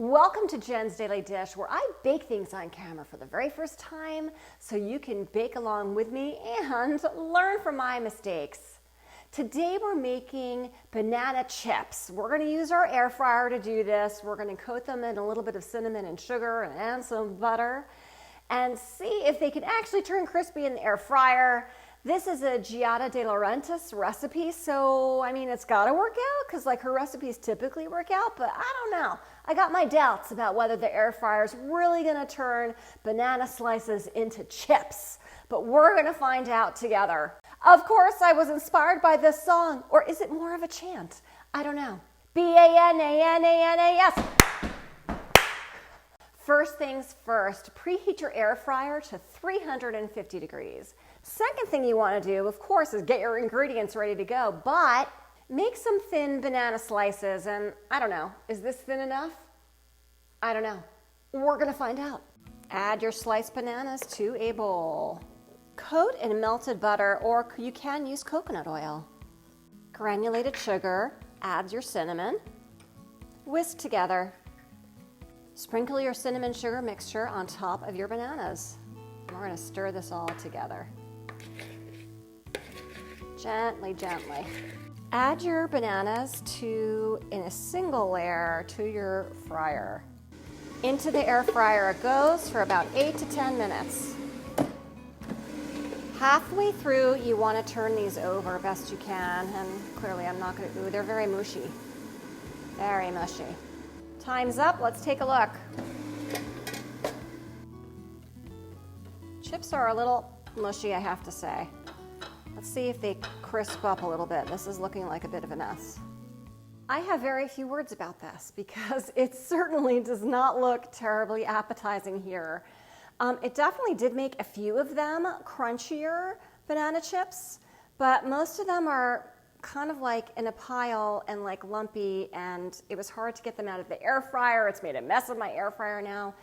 Welcome to Jen's Daily Dish, where I bake things on camera for the very first time so you can bake along with me and learn from my mistakes. Today we're making banana chips. We're going to use our air fryer to do this. We're going to coat them in a little bit of cinnamon and sugar and some butter and see if they can actually turn crispy in the air fryer. This is a Giada de Laurentiis recipe, so I mean it's gotta work out because like her recipes typically work out, but I don't know. I got my doubts about whether the air fryer is really gonna turn banana slices into chips, but we're gonna find out together. Of course, I was inspired by this song, or is it more of a chant? I don't know. B-A-N-A-N-A-N-A-S. First things first, preheat your air fryer to 350 degrees. Second thing you want to do, of course, is get your ingredients ready to go, but make some thin banana slices, and I don't know, is this thin enough? I don't know. We're going to find out. Add your sliced bananas to a bowl. Coat in melted butter, or you can use coconut oil. Granulated sugar, add your cinnamon. Whisk together. Sprinkle your cinnamon sugar mixture on top of your bananas. We're going to stir this all together. Gently, gently. Add your bananas in a single layer to your fryer. Into the air fryer it goes for about 8 to 10 minutes. Halfway through, you want to turn these over best you can, and clearly I'm not going to, ooh, they're very mushy. Very mushy. Time's up, let's take a look. Chips are a little mushy, I have to say. Let's see if they crisp up a little bit. This is looking like a bit of a mess. I have very few words about this because it certainly does not look terribly appetizing here. It definitely did make a few of them crunchier banana chips, but most of them are kind of like in a pile and like lumpy, and it was hard to get them out of the air fryer. It's made a mess of my air fryer now.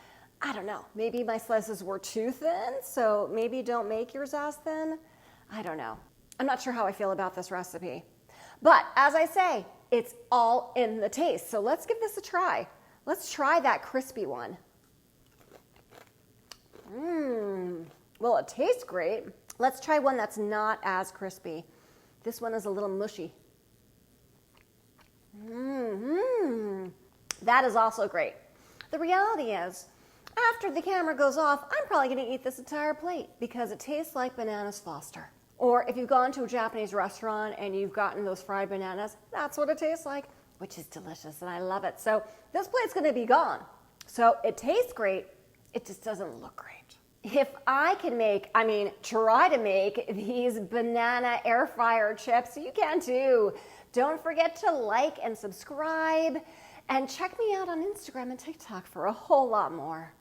I don't know, maybe my slices were too thin, so maybe don't make yours as thin. I don't know. I'm not sure how I feel about this recipe. But as I say, it's all in the taste. So let's give this a try. Let's try that crispy one. Well, it tastes great. Let's try one that's not as crispy. This one is a little mushy. That is also great. The reality is, after the camera goes off, I'm probably going to eat this entire plate because it tastes like bananas Foster. Or if you've gone to a Japanese restaurant and you've gotten those fried bananas, that's what it tastes like, which is delicious, and I love it. So this plate's going to be gone. So it tastes great. It just doesn't look great. If I can try to make these banana air fryer chips, you can too. Don't forget to like and subscribe, and check me out on Instagram and TikTok for a whole lot more.